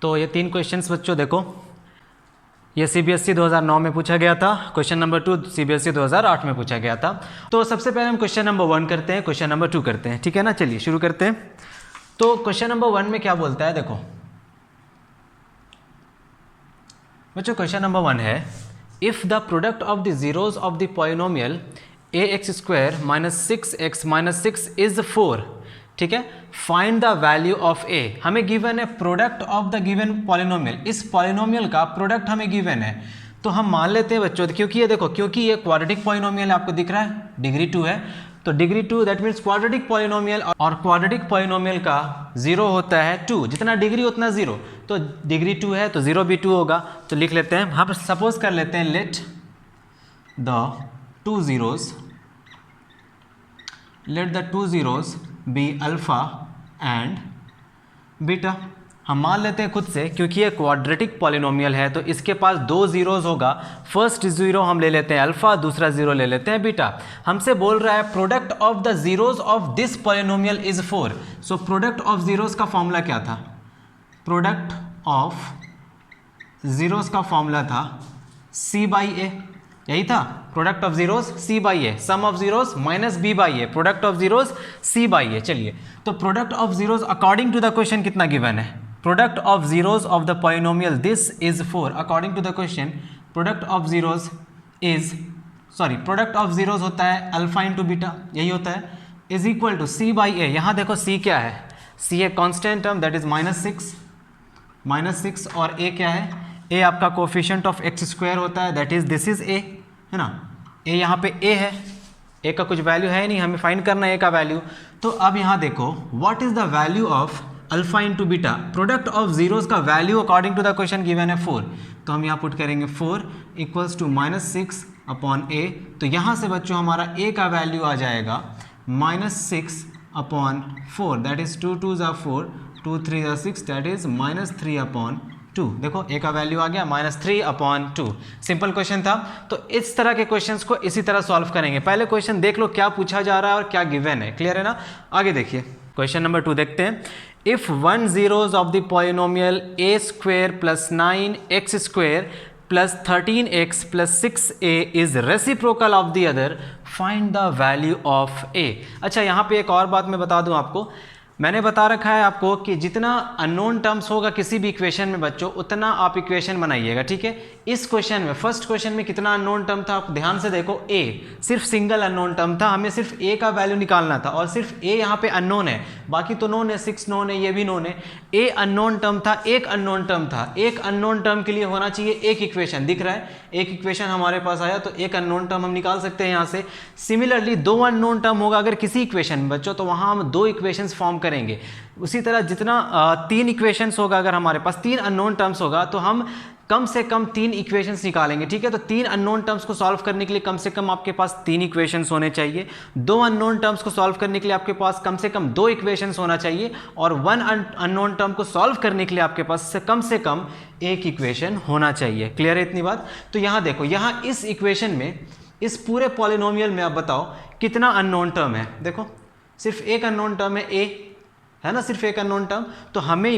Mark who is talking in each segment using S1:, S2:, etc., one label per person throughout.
S1: तो ये 3 क्वेश्चंस बच्चों देखो, ये CBSE 2009 में पूछा गया था, क्वेश्चन नंबर 2 CBSE 2008 में पूछा गया था। तो सबसे पहले हम क्वेश्चन नंबर 1 करते हैं, क्वेश्चन नंबर 2 करते हैं, ठीक है ना। चलिए शुरू करते हैं। तो क्वेश्चन नंबर 1 में क्या बोलता है, देखो बच्चों क्वेश्चन नंबर 1 है, if the product of the zeros of the polynomial ax² - 6x - 6 is 4, ठीक है, find the value of a। हमें गिवन है product of the given polynomial, इस पॉलिनोमियल का प्रोडक्ट हमें गिवन है। तो हम मान लेते हैं बच्चों, क्योंकि ये देखो, क्योंकि ये क्वाड्रेटिक पॉलिनोमियल आपको दिख रहा है, डिग्री 2 है, तो degree 2 that means quadratic polynomial, और क्वाड्रेटिक पॉलिनोमियल का 0 होता है 2, जितना डिग्री उतना 0, तो डिग्री 2 है तो 0 भी 2 होगा। तो लिख लेते हैं, हम सपोज कर लेते हैं, let the two zeros be alpha and beta. हम मान लेते हैं खुद से, क्योंकि ये क्वाड्रेटिक पॉलिनोमियल है तो इसके पास 2 जीरोज होगा। फर्स्ट जीरो हम ले लेते हैं अल्फा, दूसरा जीरो ले लेते हैं बीटा। हमसे बोल रहा है product of the zeros of this polynomial is 4। So product of zeros का फॉर्मूला क्या था, प्रोडक्ट ऑफ जीरोज का फॉर्मूला था c/a, यही था, product of zeros c/a, sum of zeros minus b/a, product of zeros c/a। चलिए, तो product of zeros according to the question कितना गिवन है, product of zeros of the polynomial this is 4। According to the question product of zeros is, product of zeros होता है alpha into beta, यही होता है, is equal to c/a। यहाँ देखो c क्या है, c है कांस्टेंट टर्म दैट इज -6, और a क्या है, a आपका कोफिशिएंट ऑफ x² होता है that is this is a, है ना, a यहाँ पे a है, a का कुछ वैल्यू है नहीं, हमें फाइंड करना है a का वैल्यू। तो अब यहाँ देखो, what is the value of alpha into beta, product of zeros का value according to the question given है 4, तो हम यहाँ पुट करेंगे 4 इक्वल्स टू -6/a। तो यहाँ से बच्चों हमारा a का वैल्यू आ जाएगा -6/4, दैट इज 2 2 = 4, 2 3 = 6, दैट इज -3/2। देखो a का वैल्यू आ गया -3/2। सिंपल क्वेश्चन था। तो इस तरह के क्वेश्चंस को इसी तरह सॉल्व करेंगे। पहले क्वेश्चन देख लो क्या पूछा जा रहा है और क्या गिवन है, क्लियर है ना। आगे देखिए क्वेश्चन नंबर 2 देखते हैं। If one zeros of the polynomial a² + 9x² + 13x + 6a is reciprocal of the other, find the value of a। अच्छा, यहाँ पे एक और बात मैं बता दूं आपको, मैंने बता रखा है आपको कि जितना अननोन टर्म्स होगा किसी भी इक्वेशन में बच्चों, उतना आप इक्वेशन बनाइएगा, ठीक है। इस क्वेश्चन में, फर्स्ट क्वेश्चन में कितना अननोन टर्म था, आप ध्यान से देखो, a सिर्फ सिंगल अननोन टर्म था, हमें सिर्फ a का वैल्यू निकालना था, और सिर्फ a यहाँ पे अननोन है, बाकी तो नोन है, 6 नोन है, ये भी नोन है। a अननोन टर्म था, एक अननोन टर्म था, एक अननोन टर्म के लिए होना चाहिए एक इक्वेशन, दिख रहा है, एक इक्वेशन हमारे पास आया, तो एक अननोन टर्म हम निकाल सकते हैं यहाँ से। सिमिलरली 2 अननोन टर्म होगा अगर किसी इक्वेशन में बच्चों, तो वहाँ हम 2 इक्वेशंस फॉर्म करेंगे। उसी तरह जितना 3 इक्वेशंस होगा, अगर हमारे पास 3 अननोन टर्म्स होगा, तो हम कम से कम 3 इक्वेशंस निकालेंगे, ठीक है। तो 3 अननोन टर्म्स को सॉल्व करने के लिए कम से कम आपके पास 3 इक्वेशंस होने चाहिए, 2 अननोन टर्म्स को सॉल्व करने के लिए आपके पास कम से कम 2 इक्वेशंस होना चाहिए, और 1 अननोन टर्म को सॉल्व करने के लिए आपके पास कम से कम 1 इक्वेशन होना चाहिए। क्लियर है इतनी बात। तो यहाँ देखो, यहाँ इस इक्वेशन में, इस पूरे पॉलिनोमियल में आप बताओ कितना अननोन टर्म है। देखो सिर्फ एक अननोन टर्म है a, है ना, सिर्फ एक अननोन टर्म। तो हमें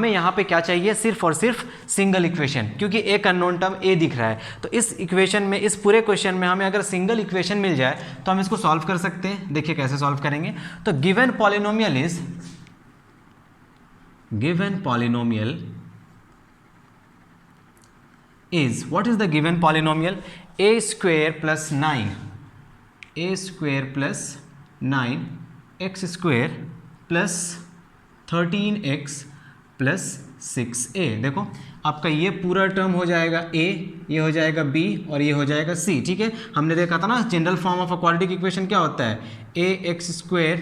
S1: यहाँ पे क्या चाहिए, सिर्फ और सिर्फ सिंगल इक्वेशन, क्योंकि एक अननोन टर्म a दिख रहा है। तो इस इक्वेशन में, इस पूरे क्वेश्चन में हमें अगर सिंगल इक्वेशन मिल जाए तो हम इसको सॉल्व कर सकते हैं। देखिए कैसे सॉल्व करेंगे। तो given polynomial is what is the given polynomial, a² + 9 x² + 13x + 6a। देखो आपका ये पूरा टर्म हो जाएगा a, ये हो जाएगा b, और ये हो जाएगा c, ठीक है। हमने देखा था ना general form of a quadratic equation क्या होता है, ax²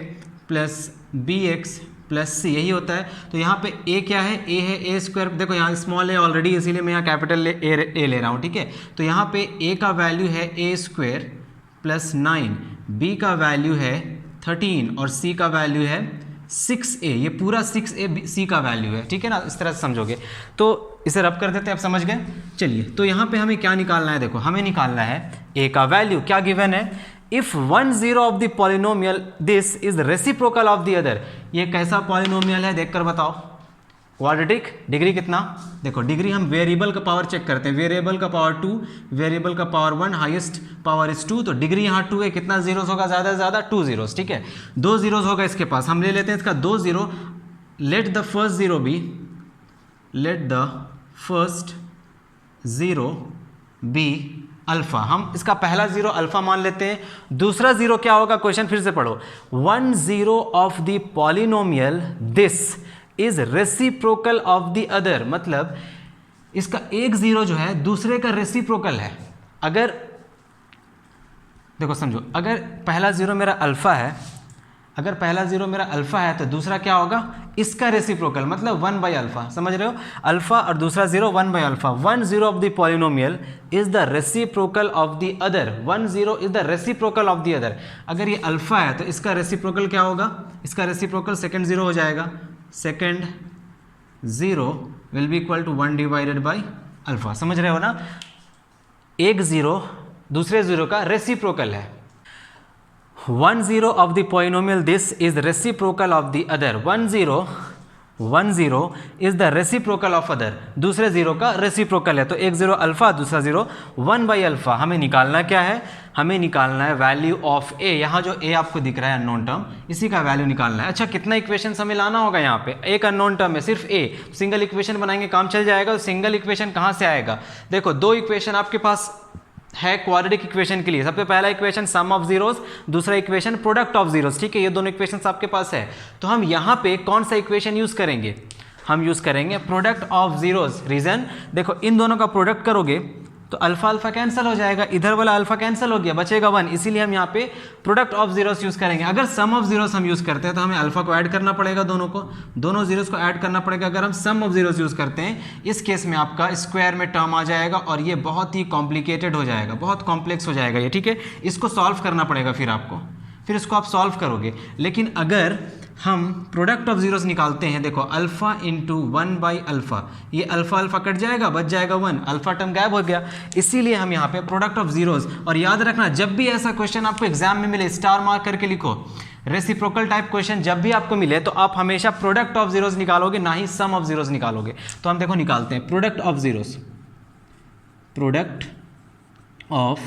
S1: + bx + c, यही होता है। तो यहाँ पे a क्या है, a है a², देखो यहाँ स्मॉल है ऑलरेडी, इसीलिए मैं यहाँ कैपिटल a ले रहा हूँ, ठीक है। तो यहाँ पे a का वैल्यू है a² + 9, b का वैल्यू है 13, और c का वैल्यू है 6a, ये पूरा 6a c का वैल्यू है, ठीक है ना। इस तरह से समझोगे तो इसे रब कर देते हैं, आप समझ गए। चलिए, तो यहाँ पे हमें क्या निकालना है, देखो हमें निकालना है a का वैल्यू, क्या गिवन है, if one zero of the polynomial this is reciprocal of the other. ये कैसा पॉलिनोमियल है देखकर बताओ, क्वाड्रेटिक डिग्री कितना, देखो डिग्री हम वेरिएबल का पावर चेक करते हैं, वेरिएबल का पावर 2, वेरिएबल का पावर 1, हाईएस्ट पावर इज 2, तो डिग्री यहाँ 2 है, कितना जीरोस होगा ज़्यादा से ज़्यादा 2 जीरोस, ठीक है, 2 जीरोस होगा इसके पास, हम ले लेते हैं इसका 2 zero, let the first zero be alpha, हम इसका पहला जीरो अल्फा मान लेते हैं, दूसरा जीरो क्या होगा, क्वेश्चन फिर से पढ़ो, 1 zero of the polynomial this is reciprocal of the other, मतलब इसका एक जीरो जो है दूसरे का रेसिप्रोकल है। अगर देखो समझो, अगर पहला जीरो मेरा अल्फा है, अगर पहला जीरो मेरा अल्फा है तो दूसरा क्या होगा, इसका रेसिप्रोकल, मतलब 1 बाई अल्फा, समझ रहे हो, अल्फा और दूसरा zero 1 by alpha, 1 zero of the polynomial is the reciprocal of the other, 1 zero is the reciprocal of the other. अगर ये अल्फा है तो इसका रेसिप्रोकल क्या होगा, इसका रेसिप्रोकल सेकंड जीरो हो जाएगा, second zero will be equal to 1 divided by alpha, समझ रहे हो ना, एक जीरो दूसरे जीरो का रेसिप्रोकल है, 1 zero of the polynomial this is reciprocal of the other, 1 zero is the reciprocal of other, दूसरे जीरो का रेसिप्रोकल है, तो एक जीरो अल्फा दूसरा जीरो 1 बाई अल्फा। हमें निकालना क्या है, हमें निकालना है वैल्यू ऑफ ए, यहाँ जो ए आपको दिख रहा है अननोन टर्म, इसी का वैल्यू निकालना है। अच्छा कितना इक्वेशन हमें लाना होगा, यहाँ पे एक अननोन टर्म है सिर्फ ए, सिंगल इक्वेशन बनाएंगे काम चल जाएगा, तो सिंगल इक्वेशन कहाँ से आएगा, देखो दो इक्वेशन आपके पास है क्वाड्रेटिक इक्वेशन के लिए, सबसे पहला इक्वेशन सम ऑफ जीरोस, दूसरा इक्वेशन प्रोडक्ट ऑफ जीरोस, ठीक है, ये दोनों इक्वेशंस आपके पास है, तो हम यहाँ पे कौन सा इक्वेशन यूज करेंगे, हम यूज करेंगे प्रोडक्ट ऑफ जीरोस। रीजन देखो, इन दोनों का प्रोडक्ट करोगे तो अल्फा अल्फा कैंसिल हो जाएगा, इधर वाला अल्फा कैंसिल हो गया, बचेगा 1, इसीलिए हम यहाँ पे प्रोडक्ट ऑफ जीरोस यूज करेंगे। अगर सम ऑफ जीरोस हम यूज करते हैं तो हमें अल्फा को ऐड करना पड़ेगा, दोनों जीरोस को ऐड करना पड़ेगा। अगर हम सम ऑफ जीरोस यूज करते हैं, इस केस में आपका स्क्वायर में टर्म आ जाएगा और ये बहुत ही कॉम्प्लिकेटेड हो जाएगा, बहुत कॉम्प्लेक्स हो जाएगा ये, ठीक है, इसको सॉल्व करना पड़ेगा फिर इसको आप सॉल्व करोगे। लेकिन अगर हम प्रोडक्ट ऑफ जीरोस निकालते हैं, देखो अल्फा इंटू 1 बाई अल्फा, ये अल्फा अल्फा कट जाएगा, बच जाएगा 1, अल्फा टर्म गायब हो गया, इसीलिए हम यहाँ पे प्रोडक्ट ऑफ जीरोस। और याद रखना, जब भी ऐसा क्वेश्चन आपको एग्जाम में मिले, स्टार मार्क करके लिखो, रेसिप्रोकल टाइप क्वेश्चन जब भी आपको मिले तो आप हमेशा प्रोडक्ट ऑफ जीरोस निकालोगे, ना ही सम ऑफ जीरोस निकालोगे। तो हम देखो निकालते हैं product of zeros, product of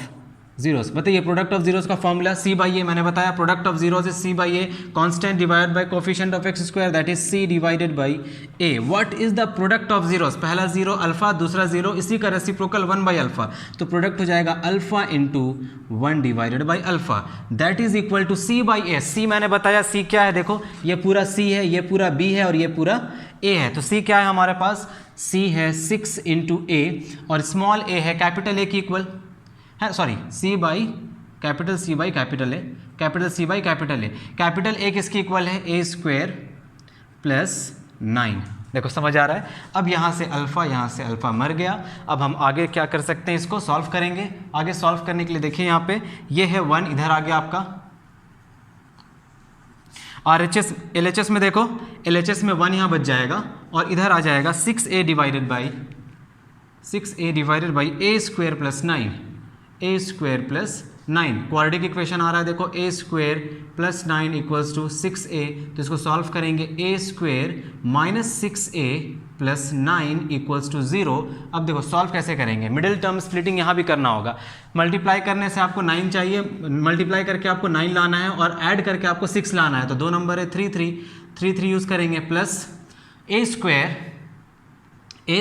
S1: zeros, बताइए प्रोडक्ट ऑफ जीरोस का फॉर्मूला सी बाई ए, मैंने बताया product of zeros is C by A, constant divided by coefficient of X square, that is C divided by A. What is the product of zeros, पहला zero alpha, दूसरा zero, इसी का reciprocal 1 by alpha, तो product हो जाएगा alpha into 1 divided by alpha, that is equal to C by ए। सी मैंने बताया सी क्या है, देखो ये पूरा सी है, ये पूरा बी है और ये पूरा ए है, तो सी क्या है हमारे पास, सी है 6 इंटू ए और स्मॉल ए है कैपिटल ए की इक्वल है, sorry C by capital C by capital A, capital C by capital A, capital A किसकी इक्वल है, ए स्क्वायर प्लस 9। देखो समझ आ रहा है। अब यहाँ से अल्फा मर गया। अब हम आगे क्या कर सकते हैं, इसको सॉल्व करेंगे। आगे सॉल्व करने के लिए देखिए यहाँ पे ये है 1, इधर आ गया आपका RHS LHS में, देखो LHS में 1 यहाँ बच जाएगा और इधर आ जाएगा 6a divided by a square plus 9, a square plus 9, quadratic equation आ रहा है, देखो a square plus 9 equals to 6a, तो इसको सॉल्व करेंगे, a square minus 6a plus 9 equals to 0। अब देखो सॉल्व कैसे करेंगे, मिडिल टर्म स्प्लिटिंग यहाँ भी करना होगा, मल्टीप्लाई करने से आपको 9 चाहिए, मल्टीप्लाई करके आपको 9 लाना है और ऐड करके आपको 6 लाना है, तो 2 नंबर है 3 यूज़ करेंगे, प्लस ए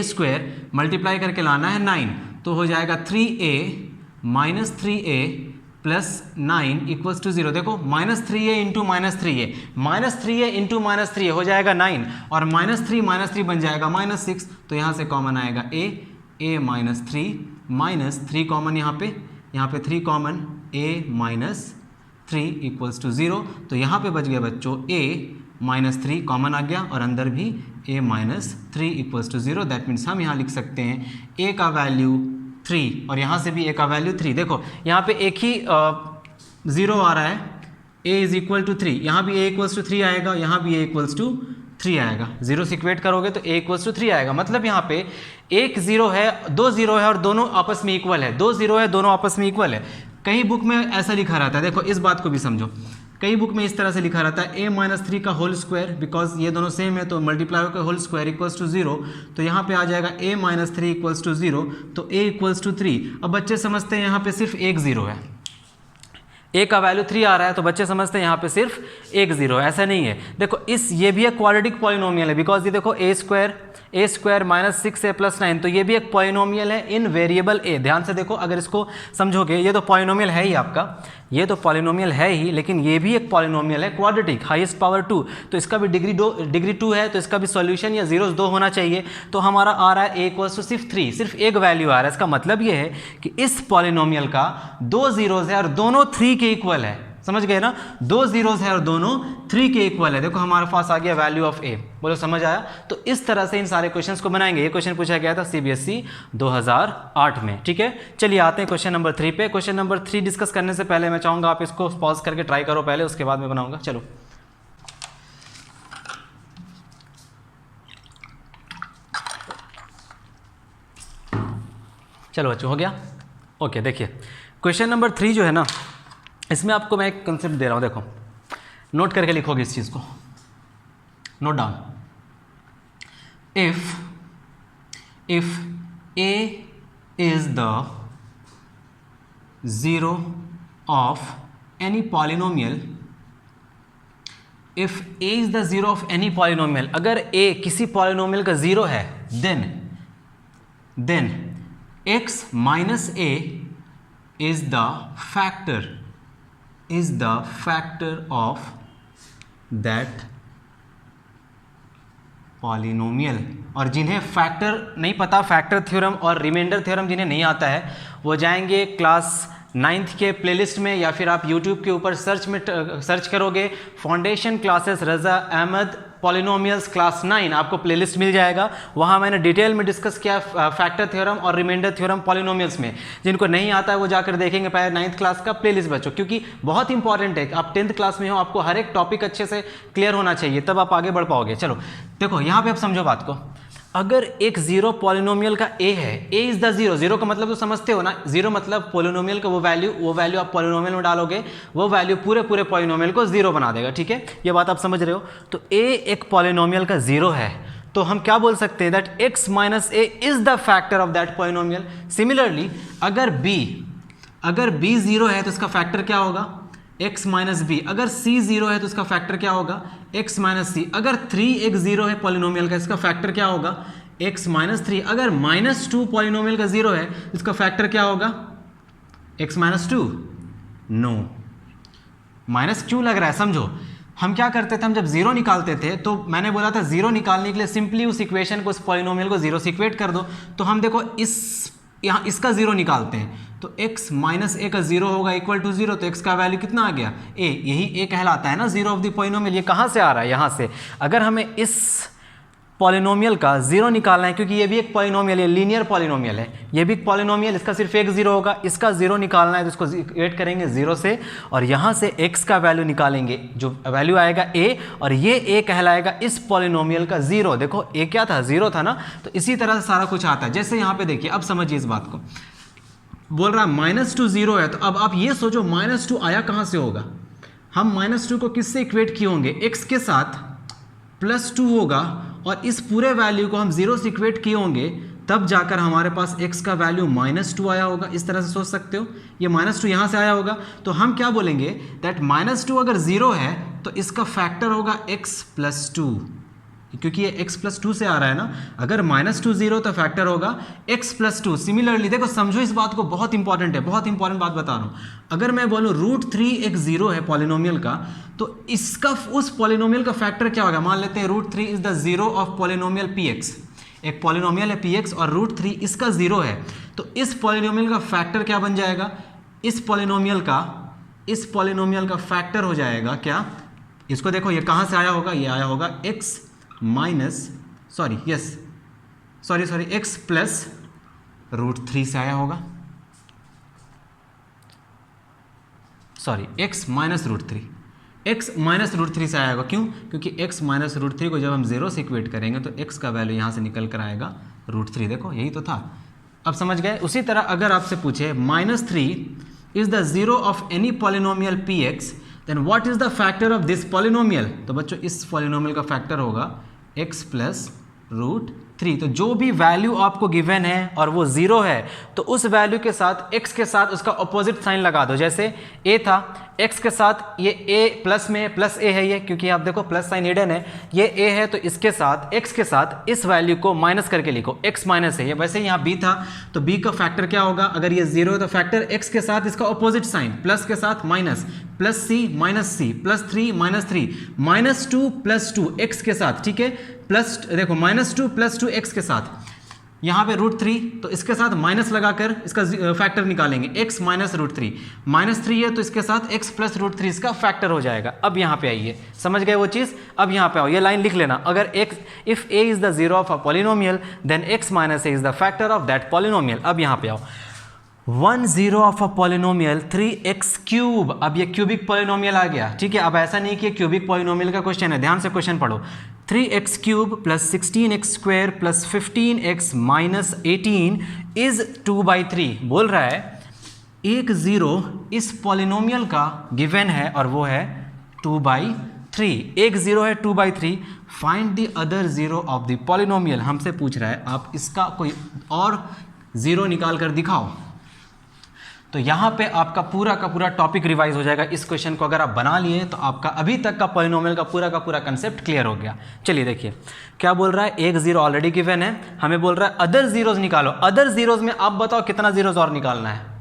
S1: स्क्वायर मल्टीप्लाई करके लाना है 9, तो हो जाएगा 3a minus 3a plus 9 equals to 0। देखो minus 3a into minus 3a into minus 3a हो जाएगा 9 और माइनस 3 बन जाएगा -6, तो यहाँ से कॉमन आएगा a माइनस 3 कॉमन, यहाँ पे 3 common, a minus 3 equals to 0, तो यहाँ पे बच गया बच्चों a माइनस 3 कॉमन आ गया और अंदर भी a minus 3 equals to 0। That means हम यहाँ लिख सकते हैं a का वैल्यू 3 और यहाँ से भी a का वैल्यू 3। देखो यहाँ पे एक ही 0 आ रहा है, a इज इक्वल टू 3, यहाँ भी a इक्वल्स टू 3 आएगा, यहाँ भी a इक्वल्स टू 3 आएगा, 0 से इक्वेट करोगे तो a इक्वल्स टू 3 आएगा। मतलब यहाँ पे एक 0 है, 2 0 है और दोनों आपस में इक्वल है, 2 0 है, दोनों आपस में इक्वल है। कहीं बुक में ऐसा लिखा रहता है, देखो इस बात को भी समझो, कई बुक में इस तरह से लिखा रहता है a-3 का होल स्क्वायर, बिकॉज ये दोनों सेम है तो मल्टीप्लाई होकर होल स्क्वायर इक्वल्स टू 0, तो यहाँ पे आ जाएगा a-3 इक्वल्स टू 0, तो a इक्वल्स टू 3। अब बच्चे समझते हैं यहाँ पे सिर्फ एक 0 है, a का वैल्यू 3 आ रहा है तो बच्चे समझते हैं यहाँ पे सिर्फ एक 0 है, ऐसा नहीं है। देखो ये भी एक क्वाड्रेटिक पॉलिनोमियल है, बिकॉज ये देखो a square minus 6a plus 9, तो ये भी एक पॉलिनोमियल है इन वेरिएबल a। ध्यान से देखो, अगर इसको समझोगे, ये तो पॉलिनोमियल है ही आपका, ये तो पॉलिनोमियल है ही, लेकिन ये भी एक पॉलिनोमियल है क्वाड्रेटिक, हाईएस्ट पावर 2, तो इसका भी डिग्री 2 है, तो इसका भी सॉल्यूशन या जीरोस 2 होना चाहिए। तो हमारा आ रहा है a इक्वल्स टू सिर्फ 3, सिर्फ एक वैल्यू आ रहा है। इसका मतलब ये है कि इस पॉलिनोमियल का 2 जीरोस है और दोनों 3 के इक्वल है। समझ गए ना, 2 जीरोस है और दोनों 3 के इक्वल है। देखो हमारे पास आ गया वैल्यू ऑफ a। बोलो समझ आया? तो इस तरह से इन सारे क्वेश्चंस को बनाएंगे। ये क्वेश्चन पूछा गया था CBSE 2008 में। ठीक है, चलिए आते हैं क्वेश्चन नंबर 3 पे। क्वेश्चन नंबर 3 डिस्कस करने से पहले मैं चाहूंगा आप इसको पॉज करके ट्राई करो पहले, उसके बाद मैं बनाऊंगा। चलो चलो बच्चों, हो गया? ओके, देखिए क्वेश्चन नंबर 3 जो है ना, इसमें आपको मैं एक कंसेप्ट दे रहा हूँ, देखो नोट करके लिखोगे इस चीज़ को, note down. If a is the zero of any polynomial, if a is the zero of any polynomial, अगर a किसी पॉलिनोमियल का जीरो है, then x minus a is the factor of that polynomial. और जिन्हें factor नहीं पता, factor theorem और remainder theorem जिन्हें नहीं आता है, वो जाएंगे क्लास 9th के प्लेलिस्ट में, या फिर आप यूट्यूब के ऊपर सर्च करोगे फाउंडेशन क्लासेस रज़ा अहमद पॉलिनोमियल्स क्लास 9, आपको प्लेलिस्ट मिल जाएगा। वहाँ मैंने डिटेल में डिस्कस किया फैक्टर थ्योरम और रिमाइंडर थ्योरम पॉलिनोमियल्स में। जिनको नहीं आता है वो जाकर देखेंगे पहले 9th क्लास का प्लेलिस्ट बच्चों, क्योंकि बहुत इंपॉर्टेंट है। आप 10th क्लास में हो, आपको हर एक टॉपिक अच्छे से क्लियर होना चाहिए, तब आप आगे बढ़ पाओगे। चलो देखो यहाँ पे आप समझो बात को, अगर एक जीरो पॉलिनोमियल का a है, a is the zero, zero का मतलब तो समझते हो ना, जीरो मतलब पॉलिनोमियल का वो वैल्यू आप पॉलिनोमियल में डालोगे, वो वैल्यू पूरे पॉलिनोमियल को जीरो बना देगा। ठीक है, ये बात आप समझ रहे हो? तो a एक पॉलिनोमियल का जीरो है, तो हम क्या बोल सकते हैं, that x minus a is the factor of that polynomial. Similarly अगर b जीरो है तो इसका फैक्टर क्या होगा, x माइनस बी। अगर c जीरो है तो इसका फैक्टर क्या होगा, x माइनस सी। अगर 3 एक जीरो है पॉलिनोमियल का, इसका फैक्टर क्या होगा, x माइनस 3। अगर -2 पॉलिनोमियल का जीरो है, इसका फैक्टर क्या होगा, x माइनस 2। नो, माइनस क्यों लग रहा है, समझो। हम क्या करते थे, हम जब जीरो निकालते थे तो मैंने बोला था जीरो निकालने के लिए सिंपली उस इक्वेशन को, उस पॉलिनोमियल को जीरो से इक्वेट कर दो। तो हम देखो यहाँ इसका जीरो निकालते हैं, तो x माइनस a का जीरो होगा इक्वल टू जीरो, तो x का वैल्यू कितना आ गया, a। यही a कहलाता है ना जीरो ऑफ द पॉलिनोमियल। ये कहाँ से आ रहा है, यहाँ से। अगर हमें इस पॉलिनोमियल का जीरो निकालना है, क्योंकि ये भी एक पॉलिनोमियल है, लीनियर पॉलिनोमियल है, ये भी एक पॉलिनोमियल, इसका सिर्फ एक जीरो होगा, इसका जीरो निकालना है तो इसको इक्वेट करेंगे जीरो से, और यहाँ से x का वैल्यू निकालेंगे, जो वैल्यू आएगा a, और ये a कहलाएगा इस पॉलिनोमियल का जीरो। देखो a क्या था, जीरो था ना, तो इसी तरह से सारा कुछ आता है। जैसे यहाँ पे देखिए, अब समझिए इस बात को, बोल रहा है -2 जीरो है, तो अब आप ये सोचो -2 आया कहाँ से होगा। हम -2 को किससे इक्वेट किए होंगे, x के साथ, +2 होगा, और इस पूरे वैल्यू को हम जीरो से इक्वेट किए होंगे, तब जाकर हमारे पास x का वैल्यू -2 आया होगा। इस तरह से सोच सकते हो, ये -2 यहाँ से आया होगा, तो हम क्या बोलेंगे, दैट -2 अगर जीरो है तो इसका फैक्टर होगा x + 2, क्योंकि ये x + 2 से आ रहा है ना। अगर -2 जीरो तो फैक्टर होगा x + 2। सिमिलरली देखो, समझो इस बात को, बहुत इंपॉर्टेंट है, बहुत इंपॉर्टेंट बात बता रहा हूँ। अगर मैं बोलूँ √3 एक जीरो है पॉलिनोमियल का, तो इसका उस पॉलिनोमियल का फैक्टर क्या होगा। मान लेते हैं √3 is the zero of polynomial px, एक पॉलिनोमियल है px और √3 इसका जीरो है, तो इस पॉलिनोमियल का फैक्टर क्या बन जाएगा, इस पॉलिनोमियल का फैक्टर हो जाएगा क्या, इसको देखो ये कहाँ से आया होगा, ये आया होगा x प्लस √3 से आया होगा, x माइनस √3 से आया होगा। क्यों, क्योंकि x माइनस √3 को जब हम जीरो से इक्वेट करेंगे तो x का वैल्यू यहाँ से निकल कर आएगा √3। देखो यही तो था, अब समझ गए। उसी तरह अगर आपसे पूछे -3 is the zero of any polynomial px, then what is the factor of this polynomial, तो बच्चों इस पॉलिनोमियल का फैक्टर होगा x प्लस रूट 3। तो जो भी वैल्यू आपको गिवन है और वो 0 है तो उस वैल्यू के साथ x के साथ उसका ऑपोजिट साइन लगा दो। जैसे a था, x के साथ ये a प्लस में प्लस a है ये, क्योंकि आप देखो प्लस साइन हिडन है, ये a है तो इसके साथ x के साथ इस वैल्यू को माइनस करके लिखो, x माइनस है ये। वैसे यहाँ b था तो b का फैक्टर क्या होगा, अगर ये 0 है तो फैक्टर x के साथ इसका ऑपोजिट साइन प्लस के साथ minus, plus c minus c, plus 3 minus 3, minus 2 plus 2 x के साथ, ठीक है, प्लस देखो माइनस 2 प्लस 2 x के साथ, यहाँ पे रूट 3 तो इसके साथ माइनस लगाकर इसका फैक्टर निकालेंगे, x माइनस रूट 3, माइनस 3 है तो इसके साथ x प्लस रूट 3 इसका फैक्टर हो जाएगा। अब यहाँ पे आइए, समझ गए वो चीज़। अब यहाँ पे आओ, ये लाइन लिख लेना, अगर x if a is the zero of a polynomial then x minus a is the factor of that polynomial. अब यहाँ पे आओ, 1 0 of a polynomial 3x cube, अब ये क्यूबिक पॉलिनोमियल आ गया, ठीक है। अब ऐसा नहीं कि क्यूबिक पॉलिनोमियल का क्वेश्चन है, ध्यान से क्वेश्चन पढ़ो, 3x cube plus 16x square plus 15x minus 18 is 2/3। बोल रहा है एक जीरो इस पॉलिनोमियल का गिवन है और वो है 2/3, एक जीरो है 2/3, find the other zero of the polynomial. हमसे पूछ रहा है आप इसका कोई और जीरो निकाल कर दिखाओ। तो यहाँ पे आपका पूरा का पूरा टॉपिक रिवाइज हो जाएगा। इस क्वेश्चन को अगर आप बना लिए तो आपका अभी तक का पॉलिनोमियल का पूरा कंसेप्ट क्लियर हो गया। चलिए देखिए क्या बोल रहा है, एक जीरो ऑलरेडी गिवन है, हमें बोल रहा है अदर जीरोज निकालो। अदर जीरोज में आप बताओ कितना जीरोज और निकालना है।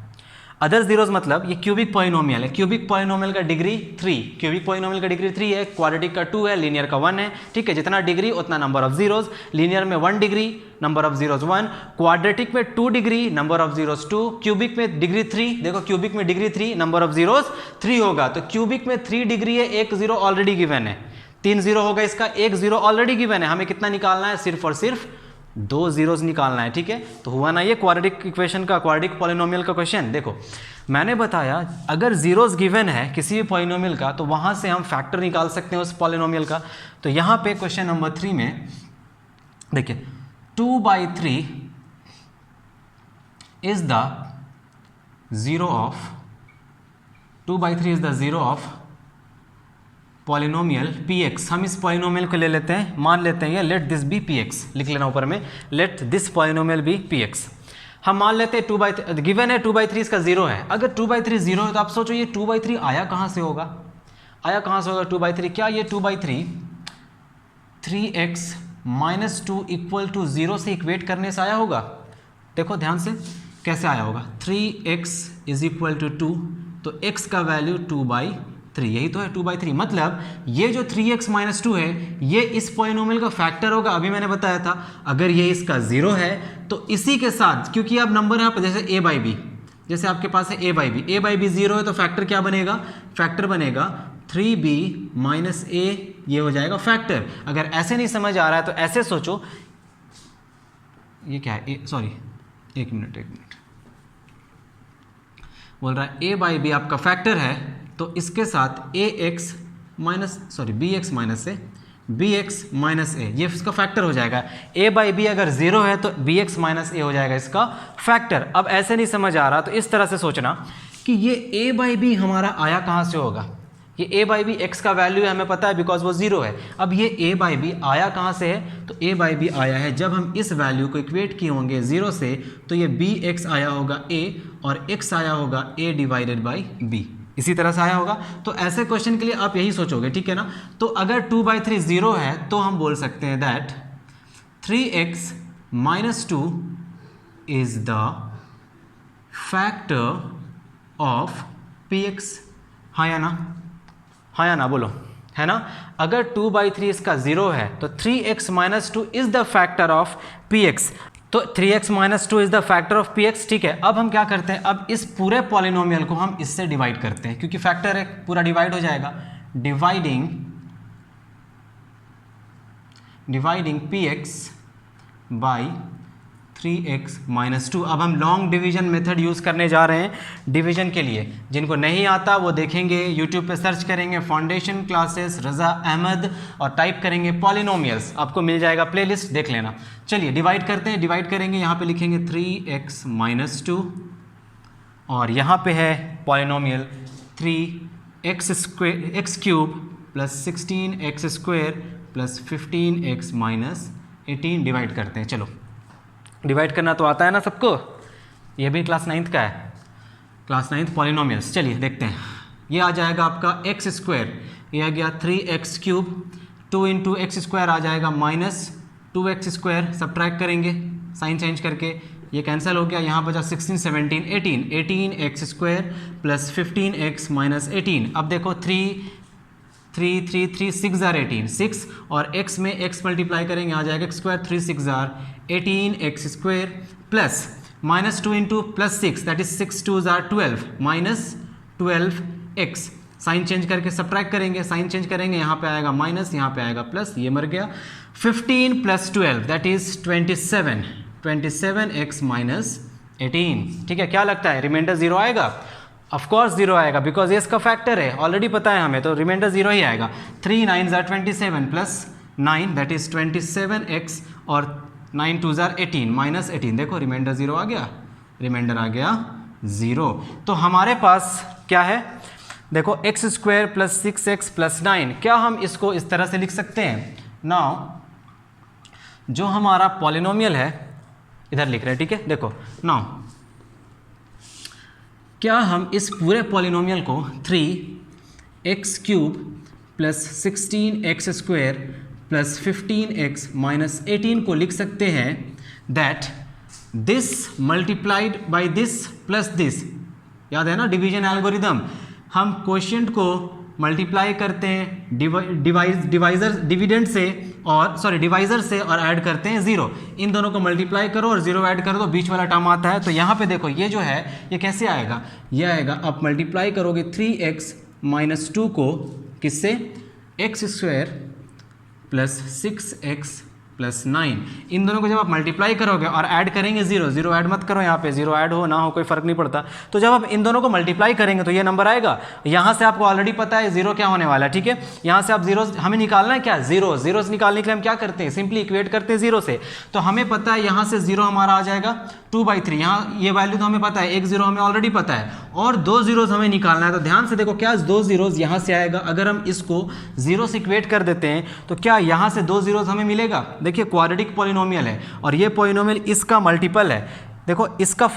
S1: अदर जीरोज मतलब ये क्यूबिक पॉलिनोमियल है, क्यूबिक पॉलिनोमियल का डिग्री 3, क्यूबिक पॉलिनोमियल का डिग्री 3 है, क्वाड्रेटिक का 2 है, लीनियर का 1 है, ठीक है। जितना डिग्री उतना नंबर ऑफ जीरोज, लीनियर में 1 degree number of zeros 1, quadratic में 2 degree number of zeros 2, cubic में डिग्री 3, देखो क्यूबिक में डिग्री 3 नंबर ऑफ जीरोज 3 होगा। तो क्यूबिक में 3 डिग्री है, एक जीरो ऑलरेडी गिवन है, 3 जीरो होगा इसका, एक जीरो ऑलरेडी गिवन है, हमें कितना निकालना है, सिर्फ और सिर्फ 2 जीरोज निकालना है, ठीक है। तो हुआ ना ये क्वाड्रेटिक इक्वेशन का, क्वाड्रेटिक पॉलिनोमियल का क्वेश्चन। देखो मैंने बताया अगर जीरोज गिवन है किसी भी पॉलिनोमियल का तो वहां से हम फैक्टर निकाल सकते हैं उस पॉलिनोमियल का। तो यहाँ पे क्वेश्चन नंबर 3 में देखिए 2/3 is the zero of, 2/3 is the zero of polynomial px। हम इस पॉलिनोमियल को ले लेते हैं, मान लेते हैं ये लेट दिस बी px, लिख लेना ऊपर में, let this polynomial be px। हम मान लेते हैं 2/3 गिवन है, 2/3 इसका जीरो है। अगर 2/3 जीरो है तो आप सोचो ये 2/3 आया कहाँ से होगा, आया कहाँ से होगा 2/3, क्या ये 2/3 3x माइनस 2 इक्वल टू 0 से इक्वेट करने से आया होगा। देखो ध्यान से कैसे आया होगा, 3x इज इक्वल टू 2, तो x का वैल्यू 2/3, यही तो है 2/3। मतलब ये जो 3x माइनस 2 है ये इस पॉलिनोमियल का फैक्टर होगा। अभी मैंने बताया था अगर ये इसका जीरो है तो इसी के साथ, क्योंकि अब नंबर यहाँ पर जैसे a/b, जैसे आपके पास है a/b जीरो है तो फैक्टर क्या बनेगा, फैक्टर बनेगा 3b माइनस a, ये हो जाएगा फैक्टर। अगर ऐसे नहीं समझ आ रहा है तो ऐसे सोचो, ये क्या है, सॉरी एक मिनट बोल रहा है a/b आपका फैक्टर है तो इसके साथ ax minus bx minus a, bx minus a, ये इसका फैक्टर हो जाएगा। a/b अगर जीरो है तो bx माइनस a हो जाएगा इसका फैक्टर। अब ऐसे नहीं समझ आ रहा तो इस तरह से सोचना कि ये a/b हमारा आया कहाँ से होगा, ये a/b x का वैल्यू है हमें पता है बिकॉज वो जीरो है। अब ये a/b आया कहाँ से है, तो a/b आया है जब हम इस वैल्यू को इक्वेट किए होंगे जीरो से, तो ये bx आया होगा a और x आया होगा a डिवाइडेड बाई b, इसी तरह से आया होगा। तो ऐसे क्वेश्चन के लिए आप यही सोचोगे, ठीक है ना। तो अगर 2/3 जीरो है तो हम बोल सकते हैं that 3x minus 2 is the factor of px, हाँ या ना, हाँ या ना बोलो, है ना। अगर 2/3 इसका जीरो है तो 3x minus 2 is the factor of px, तो 3x minus 2 is the factor of px, ठीक है। अब हम क्या करते हैं, अब इस पूरे पॉलिनोमियल को हम इससे डिवाइड करते हैं क्योंकि फैक्टर है, पूरा डिवाइड हो जाएगा, dividing px by 3x minus 2। अब हम लॉन्ग डिवीजन मेथड यूज़ करने जा रहे हैं डिवीजन के लिए। जिनको नहीं आता वो देखेंगे, यूट्यूब पे सर्च करेंगे फाउंडेशन क्लासेस रज़ा अहमद और टाइप करेंगे पॉलिनोमियल्स, आपको मिल जाएगा प्लेलिस्ट, देख लेना। चलिए डिवाइड करते हैं, डिवाइड करेंगे, यहाँ पे लिखेंगे 3x माइनस 2 और यहाँ पे है polynomial 3 x cube plus 16x² plus 15x minus 18 divide करते हैं। चलो डिवाइड करना तो आता है ना सबको, ये भी क्लास 9th का है, क्लास 9th पॉलिनोमियल्स। चलिए देखते हैं, ये आ जाएगा आपका x², ये आ गया 3x³, 2 इंटू x² आ जाएगा माइनस 2x², सब्ट्रैक्ट करेंगे साइन चेंज करके, ये कैंसिल हो गया, यहाँ बचा 16 17 18, 18x² प्लस 15x माइनस 18। अब देखो 3 3 3 3 6 जार 18, 6 और x में x मल्टीप्लाई करेंगे, आ जाएगा x² 3 6 जार 18x² plus minus 2 into plus 6 that is 6 2 जार 12 माइनस 12x, साइन चेंज करके सब्ट्रैक्ट करेंगे, साइन चेंज करेंगे, यहाँ पे आएगा माइनस, यहाँ पे आएगा प्लस, ये मर गया। 15 plus 12 that is 27, 27x minus 18। ठीक है, क्या लगता है रिमाइंडर 0 आएगा? ऑफ कोर्स 0 आएगा, बिकॉज ये इसका फैक्टर है, ऑलरेडी पता है हमें, तो रिमाइंडर 0 ही आएगा। 3 9 jar 27 plus 9 that is 27x और 9 2 जार 18 माइनस 18। देखो रिमाइंडर 0 आ गया, रिमाइंडर आ गया 0। तो हमारे पास क्या है, देखो x² प्लस 6x प्लस 9, क्या हम इसको इस तरह से लिख सकते हैं? नाउ जो हमारा पॉलिनोमियल है इधर लिख रहे हैं, ठीक है। देखो नाउ क्या हम इस पूरे पॉलिनोमियल को 3x³ plus 16x² plus 15x minus 18 को लिख सकते हैं that this multiplied by this plus this, याद है ना डिवीजन एल्गोरिदम, हम क्वोशिएंट को मल्टीप्लाई करते हैं डिवाइजर से और ऐड करते हैं 0, इन दोनों को मल्टीप्लाई करो और 0 ऐड कर दो, बीच वाला टर्म आता है। तो यहाँ पे देखो ये जो है ये कैसे आएगा, ये आएगा आप मल्टीप्लाई करोगे 3x माइनस 2 को किससे, x² प्लस 6x प्लस 9, इन दोनों को जब आप मल्टीप्लाई करोगे और ऐड करेंगे 0, 0 ऐड मत करो, यहाँ पे 0 ऐड हो ना हो कोई फर्क नहीं पड़ता। तो जब आप इन दोनों को मल्टीप्लाई करेंगे तो ये नंबर आएगा, यहाँ से आपको ऑलरेडी पता है 0 क्या होने वाला है, ठीक है। यहाँ से आप 0 हमें निकालना है क्या, 0 निकालने के लिए हम क्या करते हैं, सिंपली इक्वेट करते हैं 0 से। तो हमें पता है यहाँ से 0 हमारा आ जाएगा 2/3, यहाँ ये वैल्यू तो हमें पता है, एक 0 हमें ऑलरेडी पता है और 2 zeros हमें निकालना है। तो ध्यान से देखो क्या 2 zeros यहाँ से आएगा, अगर हम इसको 0 से इक्वेट कर देते हैं तो क्या यहाँ से 2 zeros हमें मिलेगा। देखिए क्वाड्रेटिक पॉलिनोमियल है और ये पॉलिनोमियल इसका मल्टीपल है, देखो इसका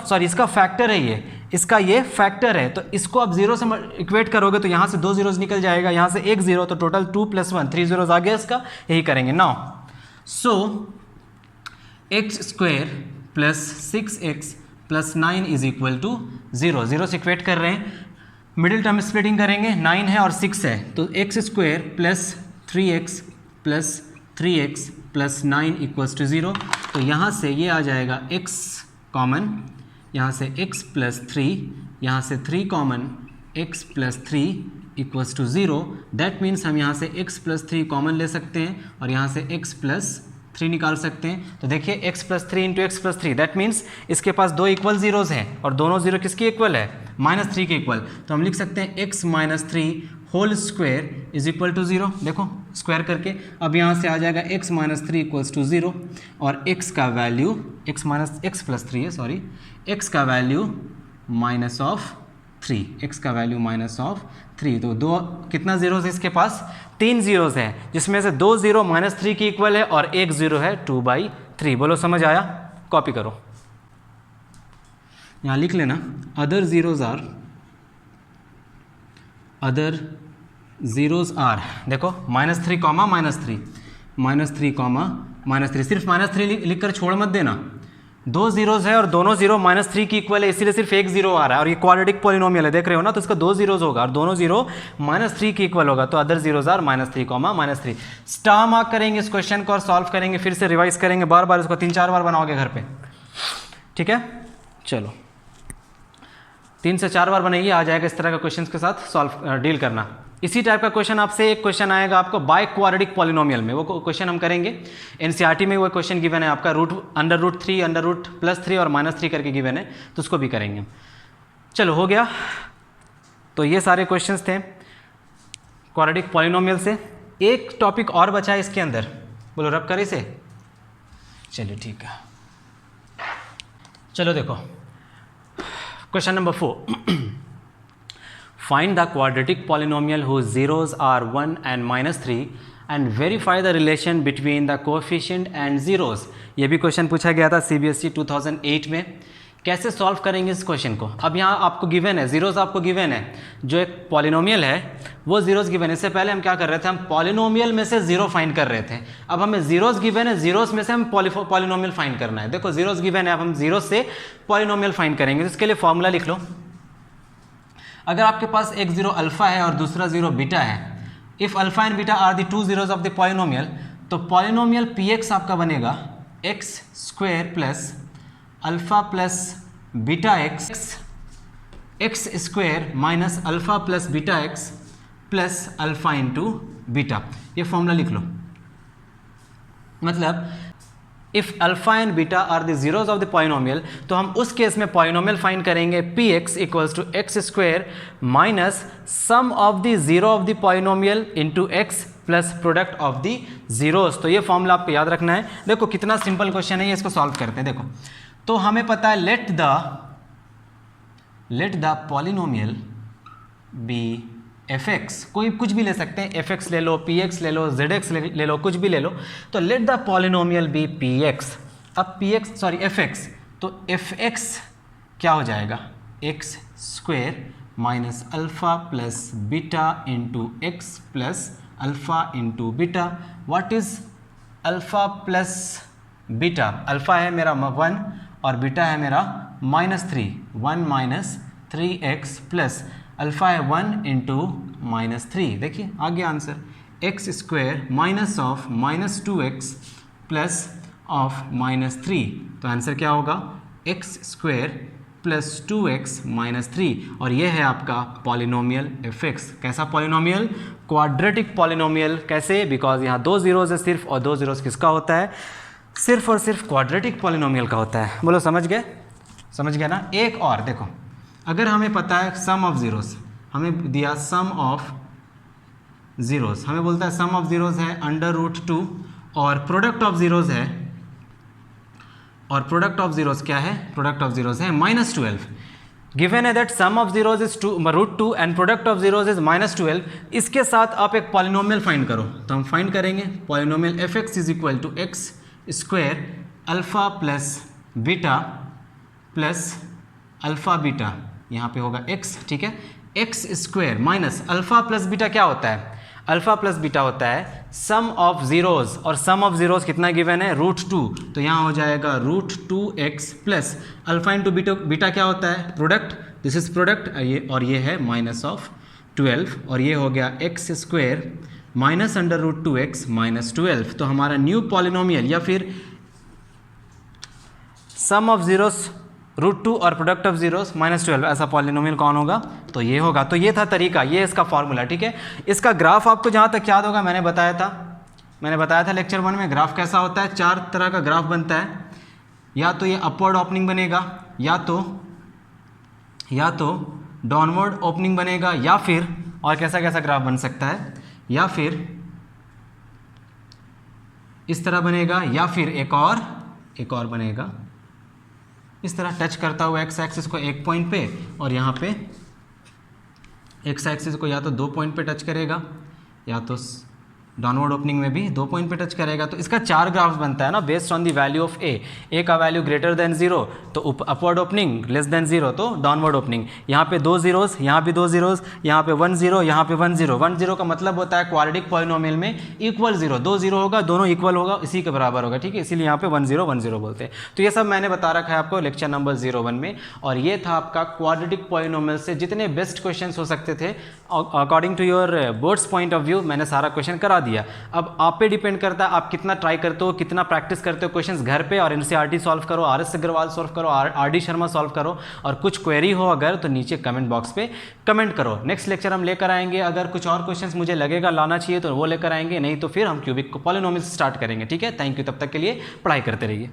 S1: फैक्टर है, ये इसका ये फैक्टर है। तो इसको आप 0 से इक्वेट करोगे तो यहाँ से 2 zeros निकल जाएगा, यहाँ से 1 0, तो टोटल 2 + 1 3 zeros आ गया इसका, यही करेंगे now. So x² plus 6x plus 9 is equal to 0, 0 से इक्वेट कर रहे हैं, मिडिल टर्म स्प्लिटिंग करेंगे, 9 है और 6 है, तो x² plus 3x plus 3x plus 9 equals to 0। तो यहाँ से ये आ जाएगा x कॉमन, यहाँ से x प्लस 3, यहाँ से 3 common, x plus 3 equals to 0। That means हम यहाँ से x प्लस 3 कॉमन ले सकते हैं और यहाँ से x प्लस 3 निकाल सकते हैं। तो देखिए x plus 3 into X plus 3, that means इसके पास 2 इक्वल जीरोज़ हैं और दोनों जीरो किसकी इक्वल है, -3 के इक्वल। तो हम लिख सकते हैं x minus 3 whole square is equal to 0। देखो स्क्वायर करके अब यहाँ से आ जाएगा x माइनस 3 इक्वल्स टू 0 और x का वैल्यू x प्लस 3 है, सॉरी, x का वैल्यू -3, x का वैल्यू -3। तो दो कितना जीरोस है इसके पास, 3 जीरोस है, जिसमें से 2 0 -3 की इक्वल है और 1 0 है 2/3। बोलो समझ आया, कॉपी करो, यहाँ लिख लेना अदर जीरोस आर, देखो -3 कॉमा -3, -3 कॉमा -3, सिर्फ -3 लिख कर छोड़ मत देना, 2 जीरोस है और दोनों जीरो -3 की इक्वल है, इसीलिए सिर्फ 1 0 आ रहा है और ये क्वाड्रेटिक पॉलिनोमियल है, देख रहे हो ना, तो इसका 2 जीरोस होगा और दोनों जीरो -3 की इक्वल होगा। तो other zeros are -3 comma -3। Star mark करेंगे इस क्वेश्चन को और सॉल्व करेंगे, फिर से रिवाइज करेंगे, बार बार इसको 3-4 बार बनाओगे घर पे, ठीक है। चलो 3 से 4 बार बनाइए, आ जाएगा इस तरह का क्वेश्चन के साथ सॉल्व डील करना। इसी टाइप का क्वेश्चन आपसे एक क्वेश्चन आएगा आपको बाय क्वाड्रेटिक पॉलिनोमियल में, वो क्वेश्चन हम करेंगे। एनसीईआरटी में वो क्वेश्चन गिवन है आपका √3 √+3 और -3 करके गिवन है, तो उसको भी करेंगे। चलो हो गया, तो ये सारे क्वेश्चंस थे क्वाड्रेटिक पॉलिनोमियल से। एक टॉपिक और बचा है इसके अंदर, बोलो रब करे से, चलिए ठीक है। चलो देखो question number 4, Find the quadratic polynomial whose zeros are 1 and -3 and verify the relation between the coefficient and zeros. ये भी क्वेश्चन पूछा गया था CBSE 2008 में. कैसे सॉल्व करेंगे इस क्वेश्चन को? अब यहाँ आपको गिवन है, जीरोस आपको गिवन है, जो एक पॉलिनोमियल है वो जीरोस गिवन है. इससे पहले हम क्या कर रहे थे, हम पॉलिनोमियल में से जीरो फाइंड कर रहे थे. अब हमें जीरोस गिवन है, जीरोस में से हम पॉलिनोमियल फाइंड करना है. देखो जीरोस गिवन है, अब हम जीरोस से पॉलिनोमियल फाइंड करेंगे. तो इसके लिए फॉर्मूला लिख लो. अगर आपके पास एक जीरो अल्फा है और दूसरा जीरो बीटा है, if alpha and beta are the two zeros of the polynomial, तो पॉलिनोमियल पी एक्स आपका बनेगा X square plus alpha plus beta X square minus alpha plus beta X plus alpha into beta. ये formula लिख लो. मतलब if alpha and beta are the zeros of the polynomial, तो हम उस case में पॉलिनोमियल फाइंड करेंगे P X equals to X square minus sum of the zero of the polynomial into X plus product of the zeros. तो ये formula आपको याद रखना है. देखो कितना सिंपल क्वेश्चन है ये, इसको सॉल्व करते हैं. देखो तो हमें पता है let the polynomial be F X, कोई कुछ भी ले सकते हैं, एफ एक्स ले लो, पी एक्स ले लो, जेड एक्स ले लो, कुछ भी ले लो. तो let the polynomial be P X. अब P X sorry F X, तो एफ एक्स क्या हो जाएगा, X square minus alpha plus beta into X plus alpha into beta. What is alpha plus beta? Alpha है मेरा 1 और beta है मेरा -3. 1 माइनस 3x प्लस अल्फा है 1 इंटू -3. देखिए आ गया answer, x square minus of -2x plus of -3. तो answer क्या होगा, एक्स स्क्वायर प्लस 2x -3. और ये है आपका पॉलिनोमियल एफ एक्स. कैसा पॉलिनोमियल? Quadratic polynomial. कैसे? बिकॉज यहाँ दो जीरोज है सिर्फ, और दो जीरोज किसका होता है, सिर्फ और सिर्फ क्वाड्रेटिक पॉलिनोमियल का होता है. बोलो समझ गए? समझ गया ना. एक और देखो, अगर हमें पता है सम ऑफ जीरोस, हमें दिया सम ऑफ जीरोस, हमें बोलता है सम ऑफ जीरोस है √2 और प्रोडक्ट ऑफ जीरोस है, और प्रोडक्ट ऑफ जीरोस क्या है, प्रोडक्ट ऑफ जीरोस है -12. गिवन है that sum of zeros is √2 and product of zeros is -12. इसके साथ आप एक पॉलिनोमियल फाइंड करो. तो हम फाइंड करेंगे polynomial F X is equal to X square alpha plus beta plus alpha beta, यहाँ पे होगा x, ठीक है, X square minus alpha plus beta क्या होता है, अल्फा प्लस बीटा होता है सम ऑफ जीरोस, और सम ऑफ जीरोस कितना गिवन है, √2. तो यहाँ हो जाएगा √2x plus alpha into beta क्या होता है, प्रोडक्ट, दिस इज प्रोडक्ट, और ये है -12, और ये हो गया एक्स स्क्वायर माइनस √2x -12. तो हमारा न्यू पॉलिनोमियल या फिर सम ऑफ जीरोस √2 और प्रोडक्ट ऑफ जीरोस -12, ऐसा पॉलिनोमियल कौन होगा, तो ये होगा. तो ये था तरीका, ये इसका फॉर्मूला, ठीक है. इसका ग्राफ आपको जहाँ तक याद होगा मैंने बताया था लेक्चर 1 में. ग्राफ कैसा होता है, 4 तरह का ग्राफ बनता है. या तो ये अपवर्ड ओपनिंग बनेगा, या तो डाउनवर्ड ओपनिंग बनेगा, या फिर और कैसा ग्राफ बन सकता है, या फिर इस तरह बनेगा, या फिर एक और बनेगा इस तरह टच करता हुआ एक्स एक्सिस को एक पॉइंट पे, और यहाँ पे एक्स एक्सिस को या तो 2 पॉइंट पे टच करेगा, या तो डाउनवर्ड ओपनिंग में भी 2 पॉइंट पे टच करेगा. तो इसका 4 ग्राफ बनता है ना, based on the value of A का वैल्यू ग्रेटर देन 0 तो अपवर्ड ओपनिंग, लेस देन 0 तो डाउनवर्ड ओपनिंग. यहाँ पे 2 जीरोस, यहाँ भी 2 जीरोस, यहाँ पे 1 0, यहाँ पे 1 0. 1 0 का मतलब होता है क्वाड्रेटिक पॉलिनोमियल में इक्वल 0, 2 0 होगा, दोनों इक्वल होगा, इसी के बराबर होगा, ठीक है. इसीलिए यहाँ पे 1 0 1 0 बोलते हैं. तो ये सब मैंने बता रखा है आपको लेक्चर नंबर 01 में, और ये था आपका क्वाड्रेटिक पॉलिनोमियल से जितने बेस्ट क्वेश्चन हो सकते थे according to your boards point of view. मैंने सारा क्वेश्चन करा दिया. अब आप पे डिपेंड करता है आप कितना ट्राई करते हो, कितना प्रैक्टिस करते हो क्वेश्चंस घर पे, और एनसीईआरटी सॉल्व करो, आरएस अग्रवाल सॉल्व करो, आरडी शर्मा सॉल्व करो, और कुछ क्वेरी हो अगर तो नीचे कमेंट बॉक्स पे कमेंट करो. नेक्स्ट लेक्चर हम लेकर आएंगे, अगर कुछ और क्वेश्चंस मुझे लगेगा लाना चाहिए तो वो लेकर आएंगे, नहीं तो फिर हम क्यूबिक पॉलिनोमियल स्टार्ट करेंगे, ठीक है. थैंक यू, तब तक के लिए पढ़ाई करते रहिए.